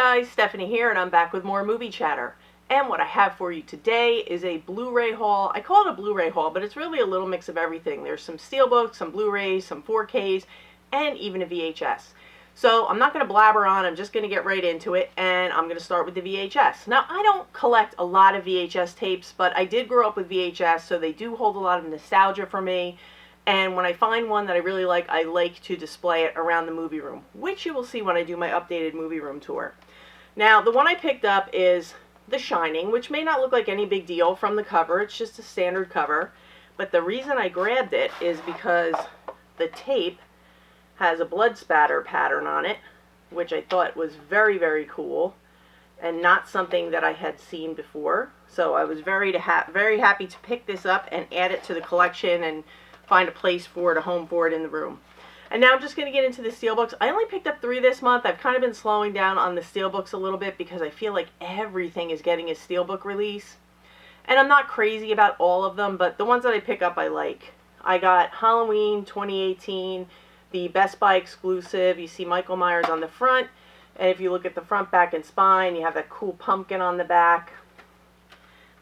guys, Stephanie here, and I'm back with more movie chatter. And what I have for you today is a Blu-ray haul. I call it a Blu-ray haul, but it's really a little mix of everything. There's some Steelbooks, some Blu-rays, some 4Ks, and even a VHS. So I'm not going to blabber on, I'm just going to get right into it, and I'm going to start with the VHS. Now, I don't collect a lot of VHS tapes, but I did grow up with VHS, so they do hold a lot of nostalgia for me. And when I find one that I really like, I like to display it around the movie room, which you will see when I do my updated movie room tour. Now, the one I picked up is The Shining, which may not look like any big deal from the cover. It's just a standard cover. But the reason I grabbed it is because the tape has a blood spatter pattern on it, which I thought was very, very cool and not something that I had seen before. So I was very happy to pick this up and add it to the collection and find a place for it, a home for it in the room. And now I'm just going to get into the Steelbooks. I only picked up 3 this month. I've kind of been slowing down on the Steelbooks a little bit because I feel like everything is getting a Steelbook release. And I'm not crazy about all of them, but the ones that I pick up I like. I got Halloween 2018, the Best Buy exclusive. You see Michael Myers on the front, and if you look at the front, back, and spine, you have that cool pumpkin on the back.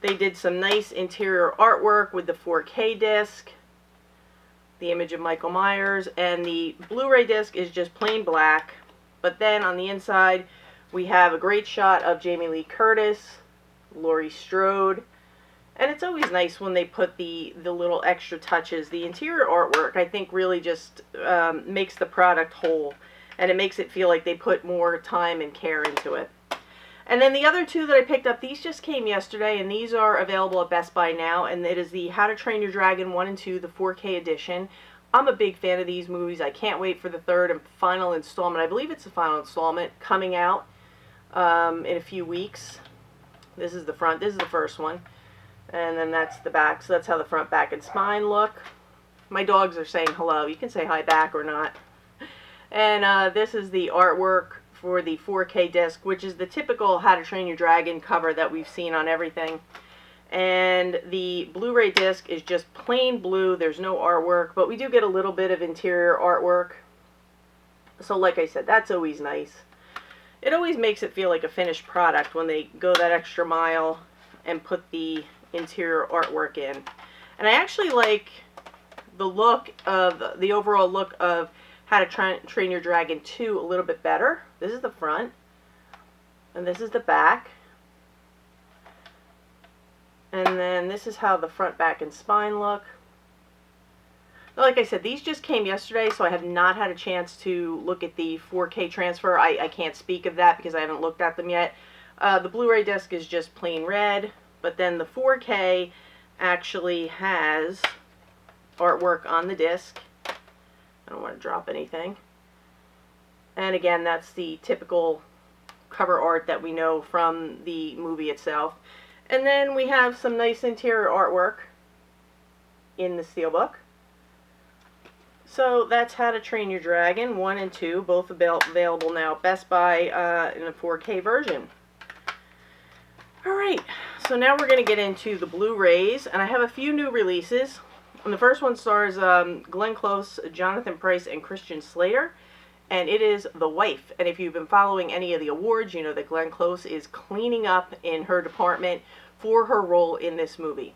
They did some nice interior artwork with the 4K disc. The image of Michael Myers, and the Blu-ray disc is just plain black, but then on the inside we have a great shot of Jamie Lee Curtis, Laurie Strode, and it's always nice when they put the little extra touches. The interior artwork, I think, really just makes the product whole, and it makes it feel like they put more time and care into it. And then the other 2 that I picked up, these just came yesterday, and these are available at Best Buy now, and it is the How to Train Your Dragon 1 and 2, the 4K edition. I'm a big fan of these movies. I can't wait for the 3rd and final installment. I believe it's the final installment coming out in a few weeks. This is the front. This is the first one. And then that's the back. So that's how the front, back, and spine look. My dogs are saying hello. You can say hi back or not. And this is the artwork for the 4K disc, which is the typical How to Train Your Dragon cover that we've seen on everything. And the Blu-ray disc is just plain blue. There's no artwork, but we do get a little bit of interior artwork. So like I said, that's always nice. It always makes it feel like a finished product when they go that extra mile and put the interior artwork in. And I actually like the look of, the overall look of How to Train Your Dragon 2 a little bit better. This is the front, and this is the back. And then this is how the front, back, and spine look. Now, like I said, these just came yesterday, so I have not had a chance to look at the 4K transfer. I can't speak of that because I haven't looked at them yet. The Blu-ray disc is just plain red, but then the 4K actually has artwork on the disc. I don't want to drop anything. And again, that's the typical cover art that we know from the movie itself. And then we have some nice interior artwork in the Steelbook. So that's How to Train Your Dragon 1 and 2, both available now at Best Buy in a 4K version. Alright, so now we're going to get into the Blu-rays, and I have a few new releases. And the first one stars Glenn Close, Jonathan Pryce, and Christian Slater, and it is The Wife. And if you've been following any of the awards, you know that Glenn Close is cleaning up in her department for her role in this movie.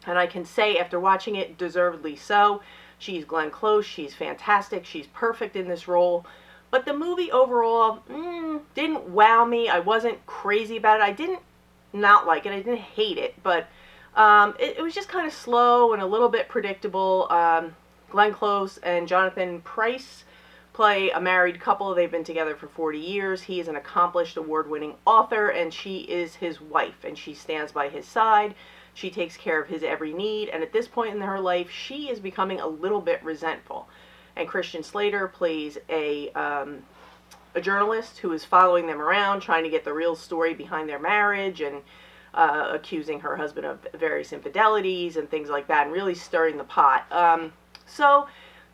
And I can say, after watching it, deservedly so. She's Glenn Close, she's fantastic, she's perfect in this role. But the movie overall didn't wow me. I wasn't crazy about it. I didn't not like it. I didn't hate it, but it was just kind of slow and a little bit predictable. Glenn Close and Jonathan Pryce play a married couple. They've been together for 40 years. He is an accomplished award-winning author, and she is his wife, and she stands by his side. She takes care of his every need, and at this point in her life, she is becoming a little bit resentful. And Christian Slater plays a journalist who is following them around, trying to get the real story behind their marriage, and accusing her husband of various infidelities and things like that, and really stirring the pot. So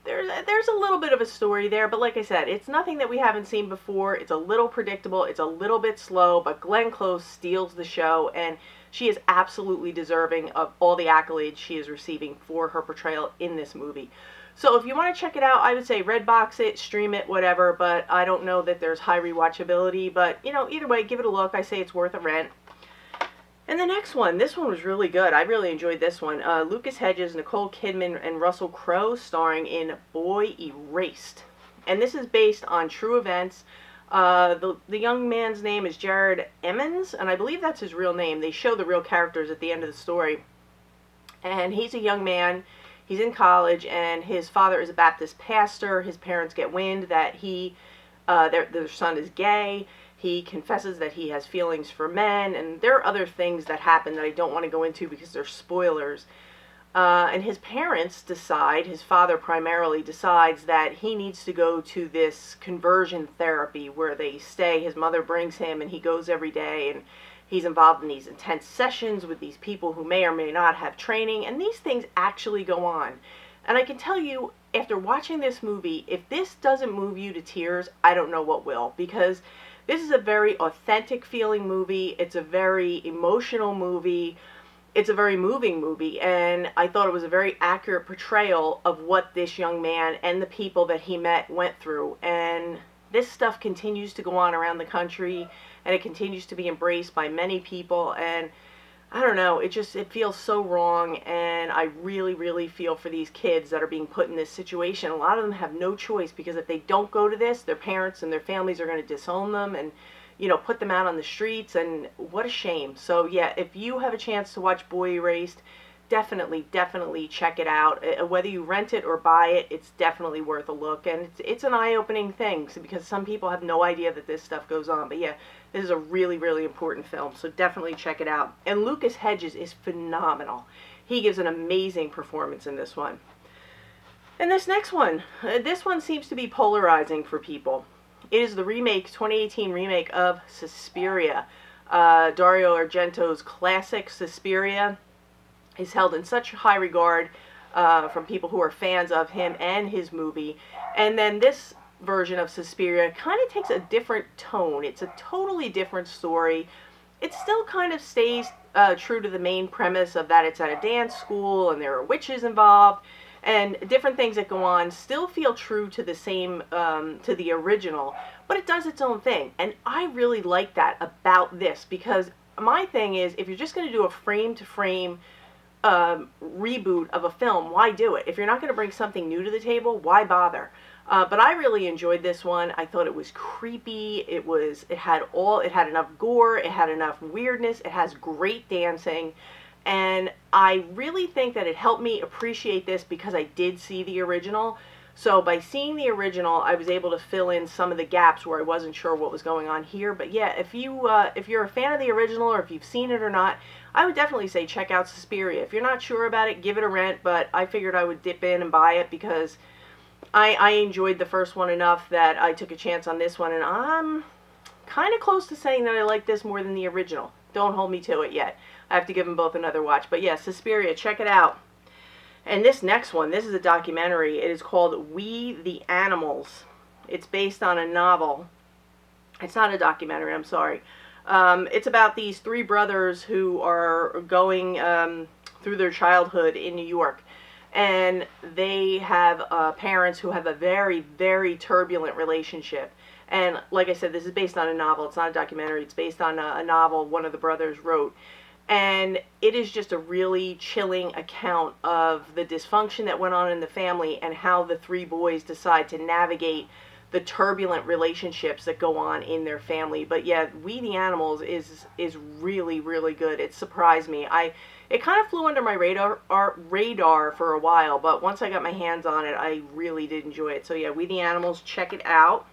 there's a little bit of a story there, but like I said, it's nothing that we haven't seen before. It's a little predictable, it's a little bit slow, but Glenn Close steals the show, and she is absolutely deserving of all the accolades she is receiving for her portrayal in this movie. So if you want to check it out, I would say Redbox it, stream it, whatever, but I don't know that there's high rewatchability, but, you know, either way, give it a look. I say it's worth a rent. And the next one, this one was really good. I really enjoyed this one. Lucas Hedges, Nicole Kidman, and Russell Crowe starring in Boy Erased. And this is based on true events. The young man's name is Jared Emmons, and I believe that's his real name. They show the real characters at the end of the story. And he's a young man. He's in college, and his father is a Baptist pastor. His parents get wind that their son is gay. He confesses that he has feelings for men, and there are other things that happen that I don't want to go into because they're spoilers. And his parents decide, his father primarily decides, that he needs to go to this conversion therapy where they stay. His mother brings him, and he goes every day, and he's involved in these intense sessions with these people who may or may not have training, and these things actually go on. And I can tell you, after watching this movie, if this doesn't move you to tears, I don't know what will, because this is a very authentic feeling movie. It's a very emotional movie. It's a very moving movie, and I thought it was a very accurate portrayal of what this young man and the people that he met went through. And this stuff continues to go on around the country, and it continues to be embraced by many people, and I don't know, it feels so wrong, and I really, really feel for these kids that are being put in this situation. A lot of them have no choice, because if they don't go to this, their parents and their families are going to disown them and, you know, put them out on the streets, and what a shame. So yeah, if you have a chance to watch Boy Erased, definitely check it out. Whether you rent it or buy it, it's definitely worth a look, and it's an eye-opening thing, because some people have no idea that this stuff goes on. But yeah, this is a really, really important film, so definitely check it out. And Lucas Hedges is phenomenal. He gives an amazing performance in this one. And this next one, this one seems to be polarizing for people. It is the 2018 remake of Suspiria. Dario Argento's classic Suspiria is held in such high regard from people who are fans of him and his movie. And then this version of Suspiria kind of takes a different tone. It's a totally different story. It still kind of stays true to the main premise of that it's at a dance school and there are witches involved, and different things that go on still feel true to the same, to the original, but it does its own thing. And I really like that about this, because my thing is, if you're just going to do a frame-to-frame reboot of a film, why do it? If you're not going to bring something new to the table, why bother? But I really enjoyed this one. I thought it was creepy. It had enough gore. It had enough weirdness. It has great dancing. And I really think that it helped me appreciate this because I did see the original. So by seeing the original, I was able to fill in some of the gaps where I wasn't sure what was going on here. But yeah, if you're a fan of the original, or if you've seen it or not, I would definitely say check out Suspiria. If you're not sure about it, give it a rent. But I figured I would dip in and buy it because I enjoyed the first one enough that I took a chance on this one, and I'm kind of close to saying that I like this more than the original. Don't hold me to it yet. I have to give them both another watch. But yeah, Suspiria, check it out. And this next one, this is a documentary. It is called We the Animals. It's based on a novel. It's not a documentary, I'm sorry. It's about these three brothers who are going through their childhood in New York. And they have parents who have a very, very turbulent relationship. And like I said, this is based on a novel. It's not a documentary. It's based on a novel one of the brothers wrote. And it is just a really chilling account of the dysfunction that went on in the family and how the three boys decide to navigate the turbulent relationships that go on in their family. But yeah, We the Animals is really, really good. It surprised me. It kind of flew under my radar for a while, but once I got my hands on it, I really did enjoy it. So yeah, We the Animals, check it out.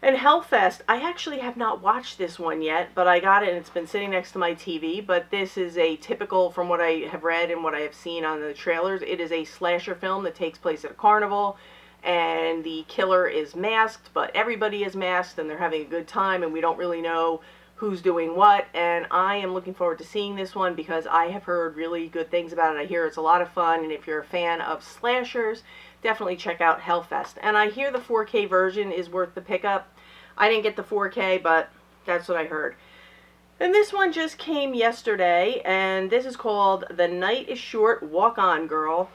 And Hellfest, I actually have not watched this one yet, but I got it and it's been sitting next to my TV. But this is a typical, from what I have read and what I have seen on the trailers, it is a slasher film that takes place at a carnival, and the killer is masked, but everybody is masked and they're having a good time, and we don't really know who's doing what. And I am looking forward to seeing this one because I have heard really good things about it. I hear it's a lot of fun, and if you're a fan of slashers, definitely check out Hellfest. And I hear the 4K version is worth the pickup. I didn't get the 4K, but that's what I heard. And this one just came yesterday, and this is called The Night is Short, Walk On Girl.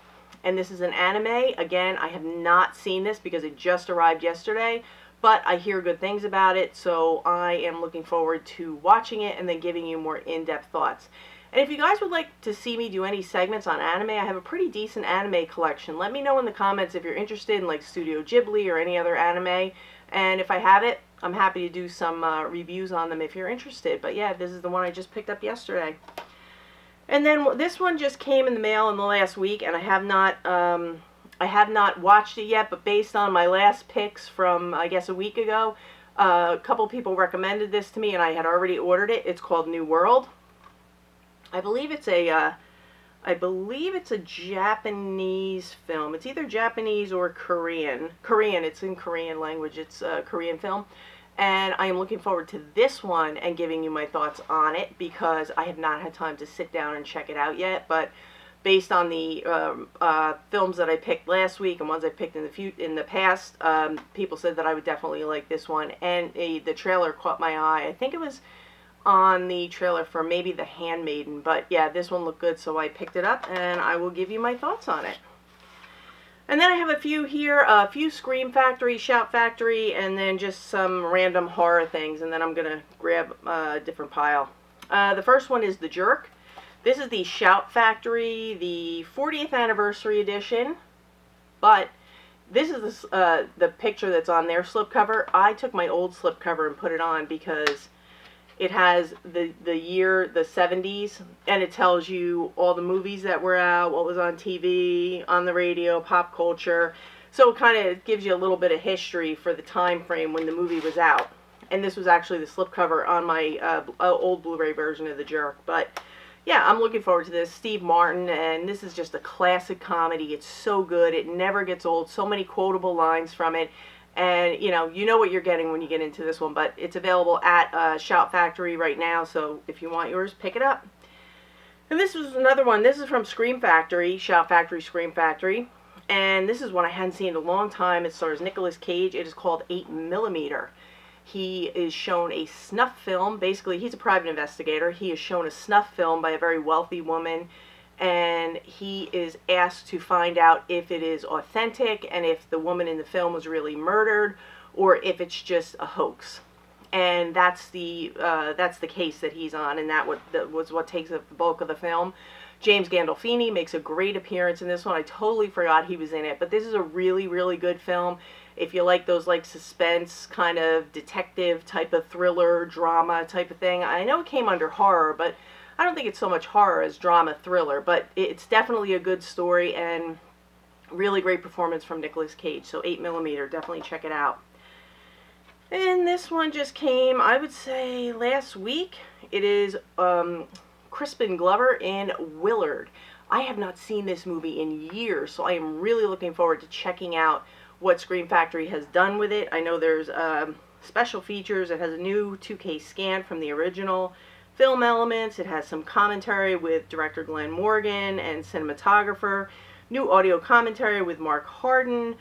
and this is an anime. Again, I have not seen this because it just arrived yesterday, but I hear good things about it, so I am looking forward to watching it and then giving you more in-depth thoughts. And if you guys would like to see me do any segments on anime, I have a pretty decent anime collection. Let me know in the comments if you're interested in like Studio Ghibli or any other anime, and if I have it, I'm happy to do some reviews on them if you're interested. But yeah, this is the one I just picked up yesterday. And then this one just came in the mail in the last week, and I have not watched it yet, but based on my last picks from, I guess, a week ago, a couple people recommended this to me, and I had already ordered it. It's called New World. I believe it's a Japanese film. It's either Japanese or Korean. It's in Korean language. It's a Korean film. And I am looking forward to this one and giving you my thoughts on it because I have not had time to sit down and check it out yet. But based on the films that I picked last week and ones I picked in the past, people said that I would definitely like this one. And the trailer caught my eye. I think it was on the trailer for maybe The Handmaiden. But yeah, this one looked good, so I picked it up and I will give you my thoughts on it. And then I have a few here, a few Scream Factory, Shout Factory, and then just some random horror things, and then I'm going to grab a different pile. The first one is The Jerk. This is the Shout Factory, the 40th anniversary edition, but this is the picture that's on their slipcover. I took my old slipcover and put it on because it has the year, the 70s, and it tells you all the movies that were out, what was on TV, on the radio, pop culture. So it kind of gives you a little bit of history for the time frame when the movie was out. And this was actually the slipcover on my old Blu-ray version of The Jerk. But yeah, I'm looking forward to this. Steve Martin, and this is just a classic comedy. It's so good. It never gets old. So many quotable lines from it. And, you know what you're getting when you get into this one, but it's available at Shout Factory right now, so if you want yours, pick it up. And this was another one. This is from Scream Factory, Shout Factory, Scream Factory, and this is one I hadn't seen in a long time. It stars Nicolas Cage. It is called 8mm. He is shown a snuff film. Basically, he's a private investigator. He is shown a snuff film by a very wealthy woman, and he is asked to find out if it is authentic and if the woman in the film was really murdered or if it's just a hoax. And that's the case that he's on, and that was what takes up the bulk of the film. James Gandolfini makes a great appearance in this one. I totally forgot he was in it, but this is a really, really good film. If you like those like suspense kind of detective type of thriller drama type of thing. I know it came under horror, but I don't think it's so much horror as drama thriller, but it's definitely a good story and really great performance from Nicolas Cage. So 8mm, definitely check it out. And this one just came, I would say, last week. It is Crispin Glover in Willard. I have not seen this movie in years, so I am really looking forward to checking out what Scream Factory has done with it. I know there's special features. It has a new 2K scan from the original film elements. It has some commentary with director Glenn Morgan and cinematographer, new audio commentary with Mark Harden,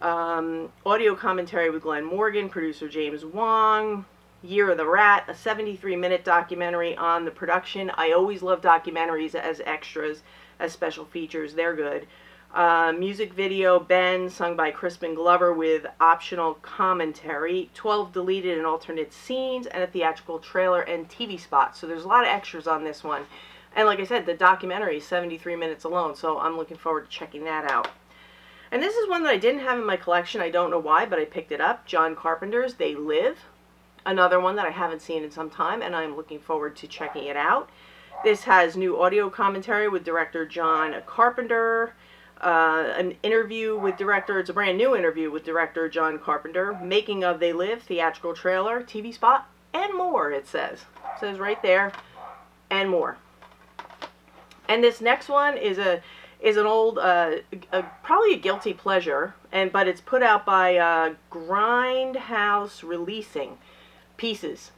audio commentary with Glenn Morgan, producer James Wong, Year of the Rat, a 73-minute documentary on the production. I always love documentaries as extras, as special features. They're good. Music video, Ben, sung by Crispin Glover with optional commentary, 12 deleted and alternate scenes, and a theatrical trailer and TV spot. So there's a lot of extras on this one. And like I said, the documentary is 73 minutes alone, so I'm looking forward to checking that out. And this is one that I didn't have in my collection. I don't know why, but I picked it up. John Carpenter's They Live. Another one that I haven't seen in some time, and I'm looking forward to checking it out. This has new audio commentary with director John Carpenter, an interview with director, it's a brand new interview with director John Carpenter, making of They Live, theatrical trailer, TV spot, and more, it says. It says right there, and more. And this next one is an old, probably a guilty pleasure, but it's put out by Grindhouse Releasing Pieces.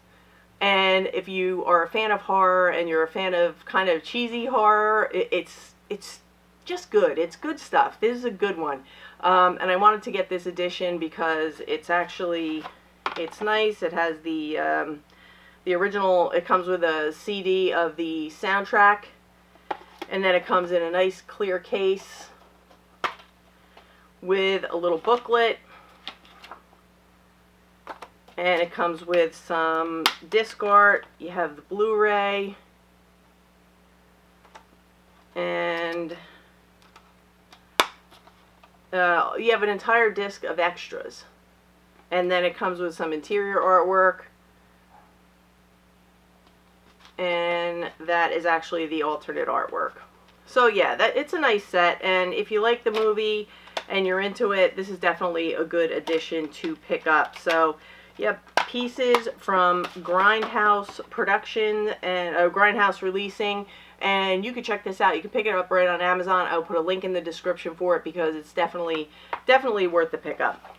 And if you are a fan of horror and you're a fan of kind of cheesy horror, it's just good. It's good stuff. This is a good one. And I wanted to get this edition because it's nice. It has the original, it comes with a CD of the soundtrack, and then it comes in a nice clear case. with a little booklet. And it comes with some disc art. You have the Blu-ray. And you have an entire disc of extras. And then it comes with some interior artwork. And that is actually the alternate artwork. So yeah, it's a nice set. And if you like the movie and you're into it, this is definitely a good addition to pick up. So yep, pieces from Grindhouse Production and Grindhouse Releasing, and you can check this out. You can pick it up right on Amazon. I'll put a link in the description for it because it's definitely worth the pickup.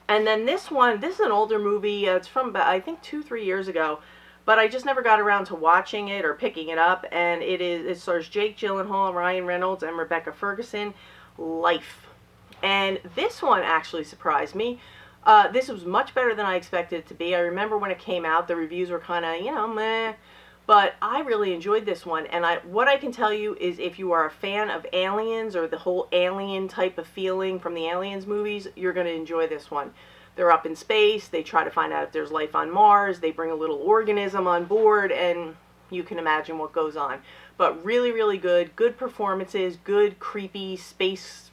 And then this one, this is an older movie. It's from about, I think 2-3 years ago, but I just never got around to watching it or picking it up. And it stars Jake Gyllenhaal, Ryan Reynolds, and Rebecca Ferguson. Life. And this one actually surprised me. This was much better than I expected it to be. I remember when it came out, the reviews were kind of, you know, meh. But I really enjoyed this one. And what I can tell you is if you are a fan of aliens or the whole alien type of feeling from the Aliens movies, you're going to enjoy this one. They're up in space. They try to find out if there's life on Mars. They bring a little organism on board, and you can imagine what goes on. But really, really good. Good performances. Good, creepy space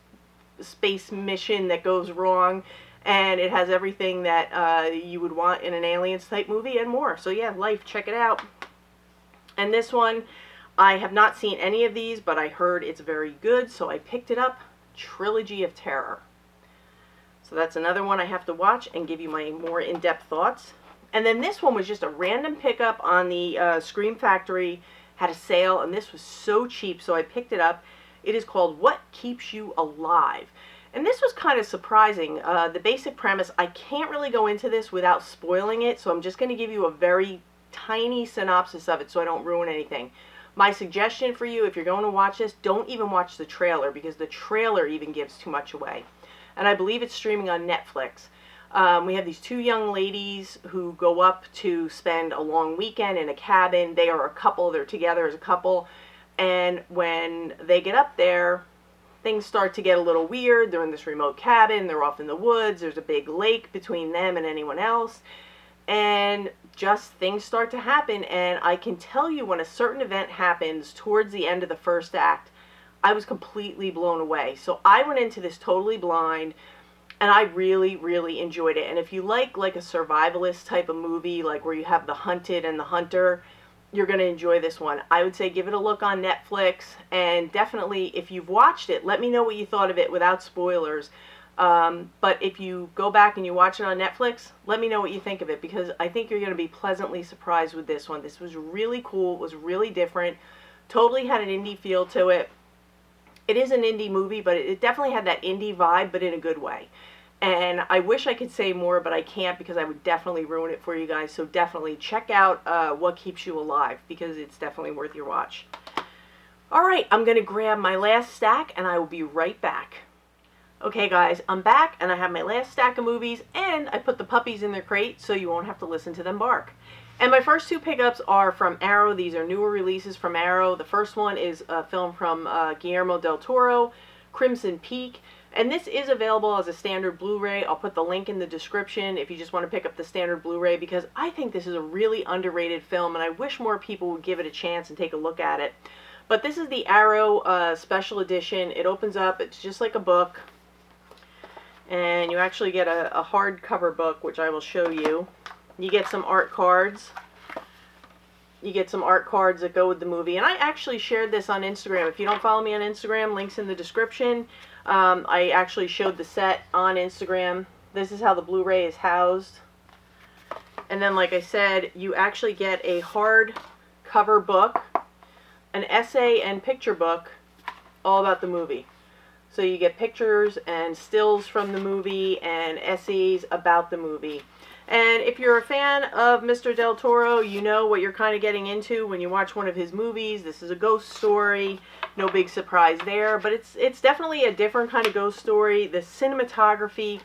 mission that goes wrong. And it has everything that you would want in an Aliens type movie and more. So yeah, Life, check it out. And this one, I have not seen any of these, but I heard it's very good, so I picked it up. Trilogy of Terror. So that's another one I have to watch and give you my more in-depth thoughts. And then this one was just a random pickup on the Scream Factory. Had a sale, and this was so cheap, so I picked it up. It is called What Keeps You Alive. And this was kind of surprising. The basic premise, I can't really go into this without spoiling it, so I'm just going to give you a very tiny synopsis of it so I don't ruin anything. My suggestion for you, if you're going to watch this, don't even watch the trailer, because the trailer even gives too much away. And I believe it's streaming on Netflix. We have these two young ladies who go up to spend a long weekend in a cabin. They are a couple. They're together as a couple. And when they get up there, things start to get a little weird. They're in this remote cabin. They're off in the woods. There's a big lake between them and anyone else. And just things start to happen. And I can tell you when a certain event happens towards the end of the first act, I was completely blown away. So I went into this totally blind, and I really, really enjoyed it. And if you like a survivalist type of movie, like where you have the hunted and the hunter, you're going to enjoy this one. I would say give it a look on Netflix, and definitely if you've watched it, let me know what you thought of it without spoilers. But if you go back and you watch it on Netflix, let me know what you think of it, because I think you're going to be pleasantly surprised with this one. This was really cool. It was really different. Totally had an indie feel to it. It is an indie movie, but it definitely had that indie vibe, but in a good way. And I wish I could say more, but I can't, because I would definitely ruin it for you guys. So definitely check out What Keeps You Alive, because it's definitely worth your watch. Alright, I'm going to grab my last stack, and I will be right back. Okay guys, I'm back, and I have my last stack of movies, and I put the puppies in their crate so you won't have to listen to them bark. And my first two pickups are from Arrow. These are newer releases from Arrow. The first one is a film from Guillermo del Toro, Crimson Peak. And this is available as a standard Blu-ray. I'll put the link in the description if you just want to pick up the standard Blu-ray, because I think this is a really underrated film, and I wish more people would give it a chance and take a look at it. But this is the Arrow special edition. It opens up. It's just like a book. And you actually get a hardcover book, which I will show you. You get some art cards. You get some art cards that go with the movie. And I actually shared this on Instagram. If you don't follow me on Instagram, links in the description. I actually showed the set on Instagram. This is how the Blu-ray is housed. And then, like I said, you actually get a hardcover book, an essay and picture book all about the movie. So you get pictures and stills from the movie and essays about the movie. And if you're a fan of Mr. Del Toro, you know what you're kind of getting into when you watch one of his movies. This is a ghost story. No big surprise there, but it's definitely a different kind of ghost story. The cinematography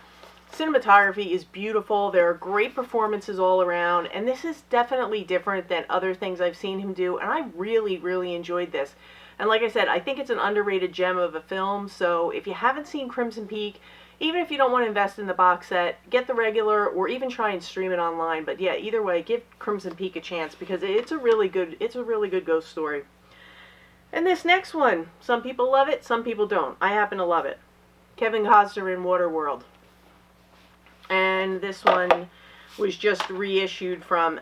is beautiful. There are great performances all around, and this is definitely different than other things I've seen him do, and I really, really enjoyed this. And like I said, I think it's an underrated gem of a film, so if you haven't seen Crimson Peak, even if you don't want to invest in the box set, get the regular or even try and stream it online. But yeah, either way, give Crimson Peak a chance because it's a really good ghost story. And this next one, some people love it, some people don't. I happen to love it. Kevin Costner in Waterworld. And this one was just reissued from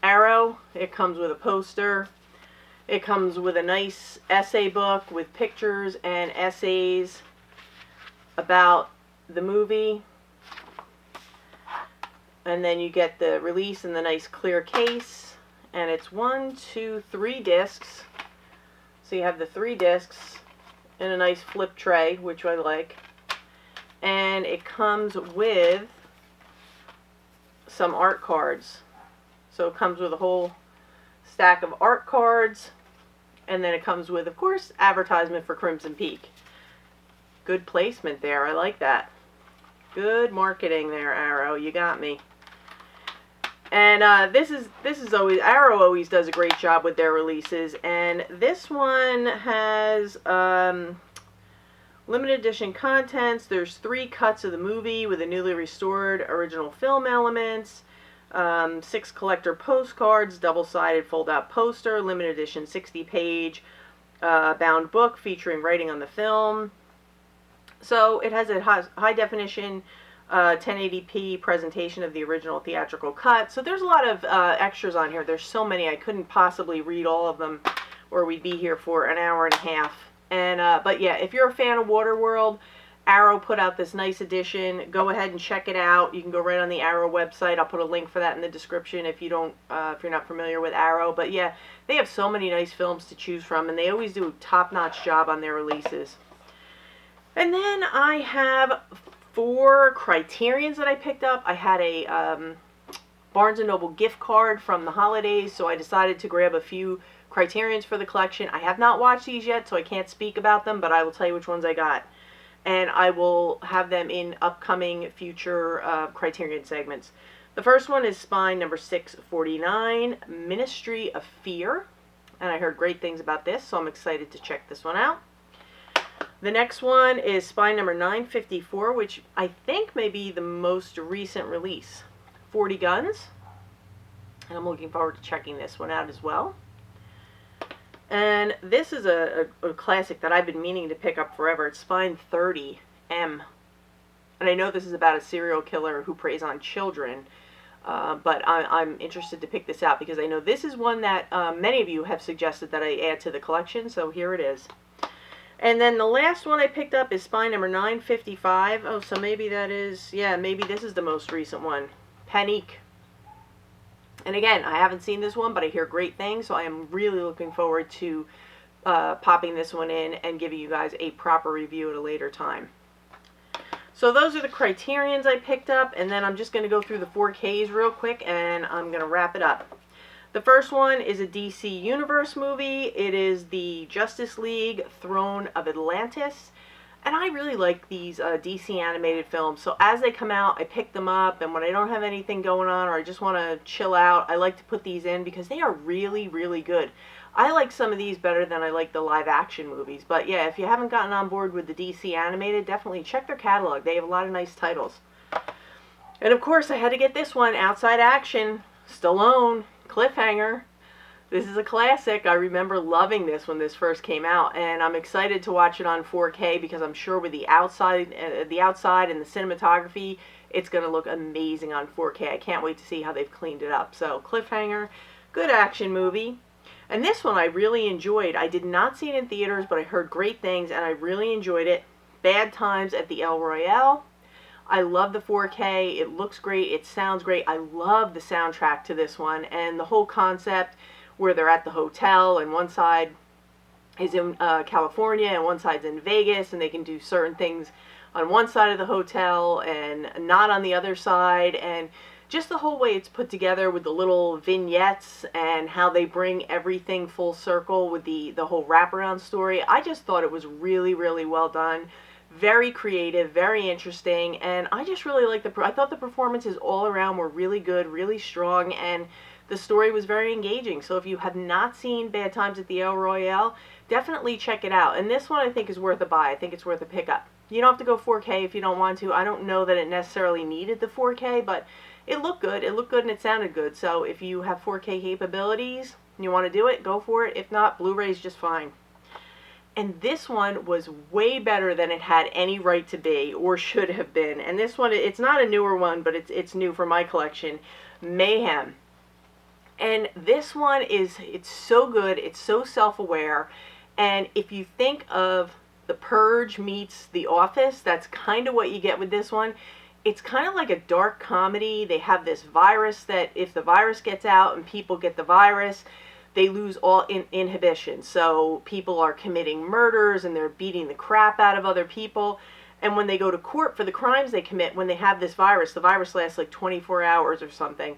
Arrow. It comes with a poster. It comes with a nice essay book with pictures and essays about the movie. And then you get the release in the nice clear case. And it's 1, 2, 3 discs. So you have the 3 discs in a nice flip tray, which I like. And it comes with some art cards. So it comes with a whole stack of art cards. And then it comes with, of course, advertisement for Crimson Peak. Good placement there. I like that. Good marketing there, Arrow. You got me. And this is always, Arrow always does a great job with their releases. And this one has limited edition contents. There's 3 cuts of the movie with the newly restored original film elements. 6 collector postcards, double-sided fold-out poster, limited edition 60-page bound book featuring writing on the film. So it has a high-definition 1080p presentation of the original theatrical cut. So there's a lot of extras on here. There's so many I couldn't possibly read all of them, or we'd be here for an hour and a half. And but yeah, if you're a fan of Waterworld, Arrow put out this nice edition. Go ahead and check it out. You can go right on the Arrow website. I'll put a link for that in the description if you don't, if you're not familiar with Arrow. But yeah, they have so many nice films to choose from, and they always do a top-notch job on their releases. And then I have 4 Criterions that I picked up. I had a Barnes & Noble gift card from the holidays, so I decided to grab a few Criterions for the collection. I have not watched these yet, so I can't speak about them, but I will tell you which ones I got. And I will have them in upcoming future Criterion segments. The first one is Spine number 649, Ministry of Fear. And I heard great things about this, so I'm excited to check this one out. The next one is Spine number 954, which I think may be the most recent release. 40 Guns. And I'm looking forward to checking this one out as well. And this is a classic that I've been meaning to pick up forever. It's Spine 30, M. And I know this is about a serial killer who preys on children, but I'm interested to pick this out because I know this is one that many of you have suggested that I add to the collection, so here it is. And then the last one I picked up is Spine number 955. Oh, so maybe that is, yeah, maybe this is the most recent one. Panique. And again, I haven't seen this one, but I hear great things, so I am really looking forward to popping this one in and giving you guys a proper review at a later time. So those are the Criterions I picked up, and then I'm just going to go through the 4Ks real quick, and I'm going to wrap it up. The first one is a DC Universe movie. It is the Justice League Throne of Atlantis. And I really like these DC animated films, so as they come out, I pick them up, and when I don't have anything going on or I just want to chill out, I like to put these in because they are really, really good. I like some of these better than I like the live-action movies, but yeah, if you haven't gotten on board with the DC animated, definitely check their catalog. They have a lot of nice titles. And of course, I had to get this one, Outside Action, Stallone, Cliffhanger. This is a classic. I remember loving this when this first came out, and I'm excited to watch it on 4K because I'm sure with the outside and the cinematography, it's going to look amazing on 4K. I can't wait to see how they've cleaned it up. So, Cliffhanger, good action movie. And this one I really enjoyed. I did not see it in theaters, but I heard great things, and I really enjoyed it. Bad Times at the El Royale. I love the 4K. It looks great. It sounds great. I love the soundtrack to this one, and the whole concept where they're at the hotel and one side is in California and one side's in Vegas, and they can do certain things on one side of the hotel and not on the other side, and just the whole way it's put together with the little vignettes and how they bring everything full circle with the whole wraparound story. I just thought it was really, really well done. Very creative, very interesting, and I just really liked I thought the performances all around were really good, really strong, and the story was very engaging. So if you have not seen Bad Times at the El Royale, definitely check it out. And this one I think is worth a buy. I think it's worth a pickup. You don't have to go 4K if you don't want to. I don't know that it necessarily needed the 4K, but it looked good. It looked good and it sounded good. So if you have 4K capabilities and you want to do it, go for it. If not, Blu-ray is just fine. And this one was way better than it had any right to be or should have been. And this one, it's not a newer one, but it's new for my collection. Mayhem. And this one it's so good. It's so self-aware. And if you think of The Purge meets The Office, that's kind of what you get with this one. It's kind of like a dark comedy. They have this virus that if the virus gets out and people get the virus, they lose all inhibition. So people are committing murders and they're beating the crap out of other people. And when they go to court for the crimes they commit when they have this virus, the virus lasts like 24 hours or something.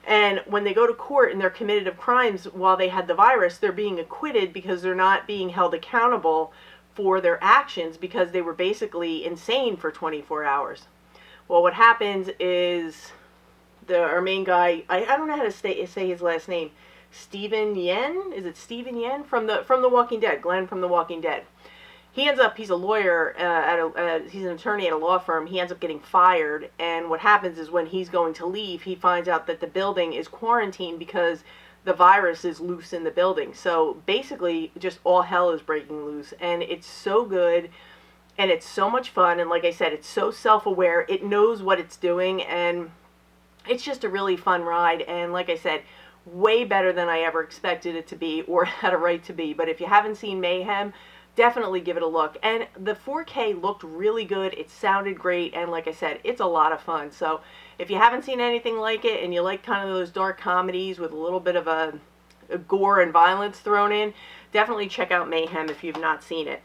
And when they go to court and they're committed of crimes while they had the virus, they're being acquitted because they're not being held accountable for their actions because they were basically insane for 24 hours. Well, what happens is our main guy, I don't know how to say his last name, Steven Yeun? Is it Steven Yeun? From the Walking Dead, Glenn from The Walking Dead. He's a lawyer, he's an attorney at a law firm. He ends up getting fired, and what happens is when he's going to leave, he finds out that the building is quarantined because the virus is loose in the building. So basically, just all hell is breaking loose, and it's so good, and it's so much fun, and like I said, it's so self-aware. It knows what it's doing, and it's just a really fun ride, and like I said, way better than I ever expected it to be or had a right to be. But if you haven't seen Mayhem, definitely give it a look. And the 4K looked really good. It sounded great. And like I said, it's a lot of fun. So if you haven't seen anything like it and you like kind of those dark comedies with a little bit of a gore and violence thrown in, definitely check out Mayhem if you've not seen it.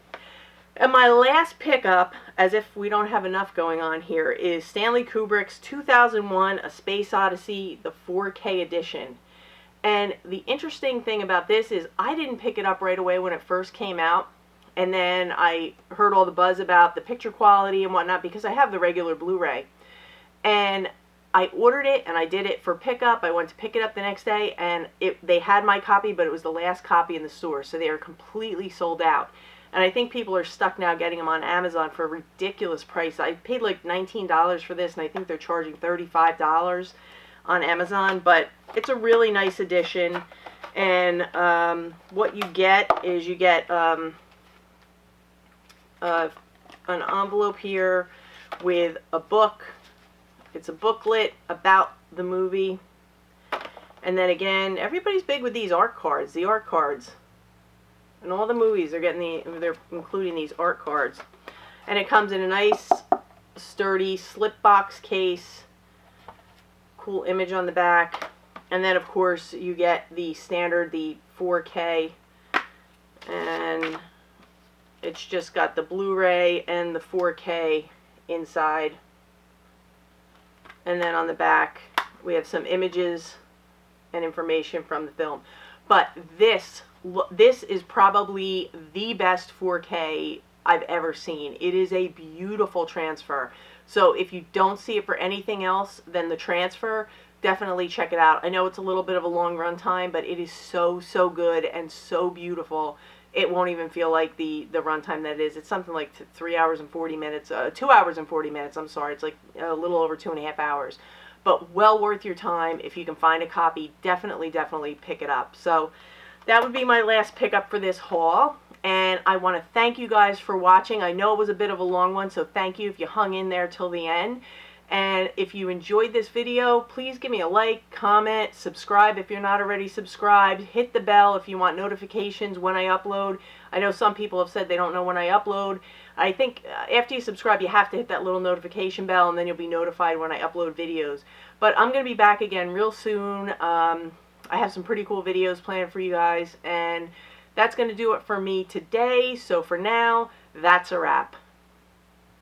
And my last pickup, as if we don't have enough going on here, is Stanley Kubrick's 2001 A Space Odyssey, the 4K edition. And the interesting thing about this is I didn't pick it up right away when it first came out. And then I heard all the buzz about the picture quality and whatnot because I have the regular Blu-ray. And I ordered it and I did it for pickup. I went to pick it up the next day and they had my copy, but it was the last copy in the store. So they are completely sold out. And I think people are stuck now getting them on Amazon for a ridiculous price. I paid like $19 for this and I think they're charging $35 on Amazon, but it's a really nice edition. And what you get is you get an envelope here with a book. It's a booklet about the movie. And then again, everybody's big with these art cards, the art cards. And all the movies are they're including these art cards. And it comes in a nice, sturdy slip box case. Cool image on the back. And then of course you get the standard, the 4K, and it's just got the Blu-ray and the 4K inside. And then on the back we have some images and information from the film. But this is probably the best 4K I've ever seen. It is a beautiful transfer. So if you don't see it for anything else than the transfer, definitely check it out. I know it's a little bit of a long run time, but it is so, so good and so beautiful. It won't even feel like the runtime that it is. It's something like 3 hours and 40 minutes, 2 hours and 40 minutes, I'm sorry. It's like a little over 2.5 hours. But well worth your time. If you can find a copy, definitely pick it up. So that would be my last pickup for this haul. And I want to thank you guys for watching. I know it was a bit of a long one, so thank you if you hung in there till the end. And if you enjoyed this video, please give me a like, comment, subscribe if you're not already subscribed. Hit the bell if you want notifications when I upload. I know some people have said they don't know when I upload. I think after you subscribe, you have to hit that little notification bell, and then you'll be notified when I upload videos. But I'm going to be back again real soon. I have some pretty cool videos planned for you guys, and that's going to do it for me today. So for now, that's a wrap.